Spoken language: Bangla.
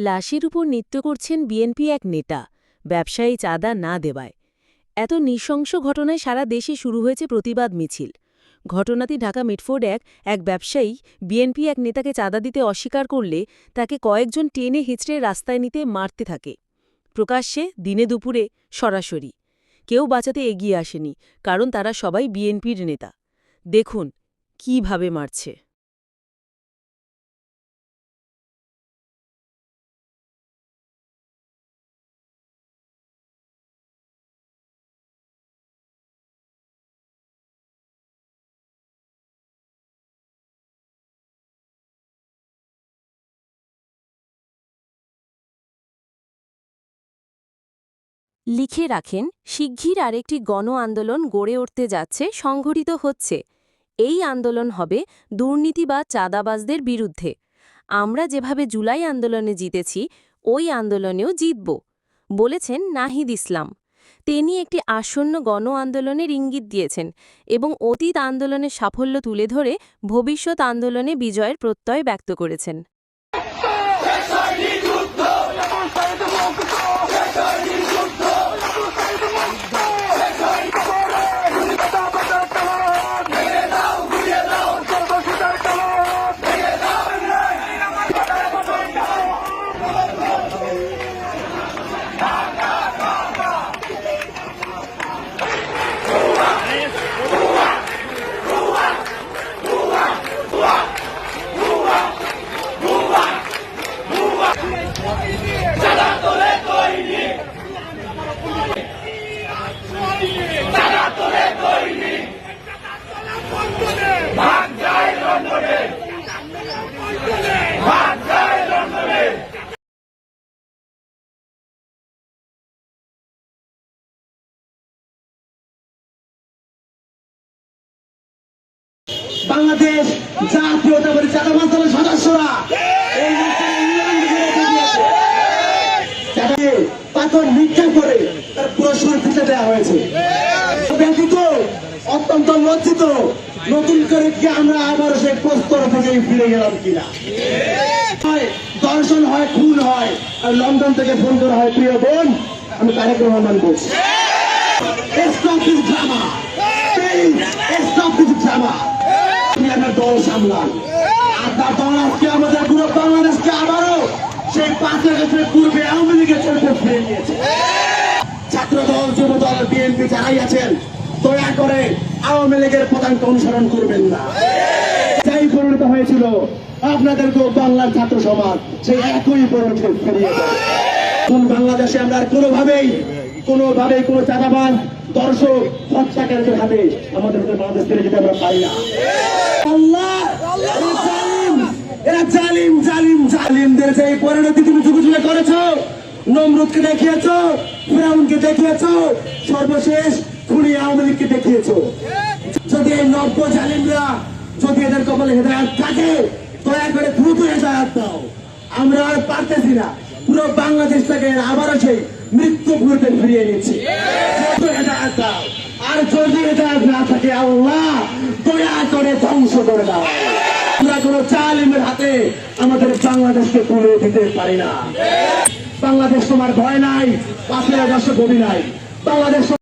লাশের উপর নৃত্য করছেন বিএনপি এক নেতা, ব্যবসায়ী চাঁদা না দেওয়ায়। এত নৃশংস ঘটনায় সারা দেশে শুরু হয়েছে প্রতিবাদ মিছিল। ঘটনাটি ঢাকা মিটফোর্ড এক ব্যবসায়ী বিএনপি এক নেতাকে চাঁদা দিতে অস্বীকার করলে তাকে কয়েকজন টেনে হিঁচড়ে রাস্তায় নিতে মারতে থাকে। প্রকাশ্যে, দিনে দুপুরে, সরাসরি। কেউ বাঁচাতে এগিয়ে আসেনি, কারণ তারা সবাই বিএনপির নেতা। দেখুন কিভাবে মারছে। লিখে রাখেন, শিগগির আরেকটি গণ আন্দোলন গড়ে উঠতে যাচ্ছে, সংঘটিত হচ্ছে। এই আন্দোলন হবে দুর্নীতি বা চাঁদাবাজদের বিরুদ্ধে। আমরা যেভাবে জুলাই আন্দোলনে জিতেছি, ওই আন্দোলনেও জিতব, বলেছেন নাহিদ ইসলাম। তিনি একটি আসন্ন গণ আন্দোলনের ইঙ্গিত দিয়েছেন এবং অতীত আন্দোলনের সাফল্য তুলে ধরে ভবিষ্যৎ আন্দোলনে বিজয়ের প্রত্যয় ব্যক্ত করেছেন। বাংলাদেশ জাতীয়তাবাদী চাঁদাবাজ দলের সদস্যরা পাথর নিক্ষেপ করে তার পুরস্কার ফিতে দেওয়া হয়েছে। ব্যতীত অত্যন্ত লজ্জিত, নতুন করে কি আমরা আবার সেই প্রস্তর থেকে ফিরে গেলাম কিনা। দর্শন হয়, খুন হয়, আর লন্ডন থেকে ফোন করা হয়, প্রিয় বোন আমি তারেক রহমান বলছি, stop this drama, stop this drama. দল সামলান আপনার দল আজকে আমাদের পুরো বাংলাদেশকে আবারও সেই 5 আগস্টের পূর্বে আওয়ামী লীগের চরিত্রে ফিরে নিয়েছে। ছাত্র দল, যুব দল, বিএনপি যারাই আছেন, দয়া করে আওয়ামী লীগের পদাঙ্ক অনুসরণ করবেন না। যাই পরিণত হয়েছিল আপনাদেরকেও বাংলার ছাত্র সমাজ সেই একই পরিণতি ফিরিয়ে দেয়। এখন বাংলাদেশে আমরা আর কোনোভাবেই কোনো চাঁদাবাজ, দর্শক, হত্যাকারীদের হাতে আমাদের বাংলাদেশ ফিরে যেতে আমরা পারি না। এরা জালিম জালিম জালিমদের যে পরিণতি তুমি যুগে যুগে করেছো, নমরুদকে দেখিয়েছো, ফিরাউনকে দেখিয়েছো, সর্বশেষ খুনি আওয়ামী লীগকে দেখিয়েছো। যদি এই নব্য জালিমরা, যদি এদের কপালে হেদায়েত থাকে, দয়া করে দ্রুত হেদায়েত দাও। আমরা আর পারতেছি না, পুরো বাংলাদেশটাকে আবারও সেই মৃত্যু ঘুরতে ফিরিয়ে নিচ্ছি। হেদায়েত দাও, আর যদি হেদায়েত না থাকে আল্লাহ দয়া করে ধ্বংস করে দাও। আমরা কোন জালিমের হাতে আমাদের বাংলাদেশকে তুলে দিতে পারি না। বাংলাদেশ তোমার ভয় নাই, 5 আগস্ট গভীর নাই। বাংলাদেশ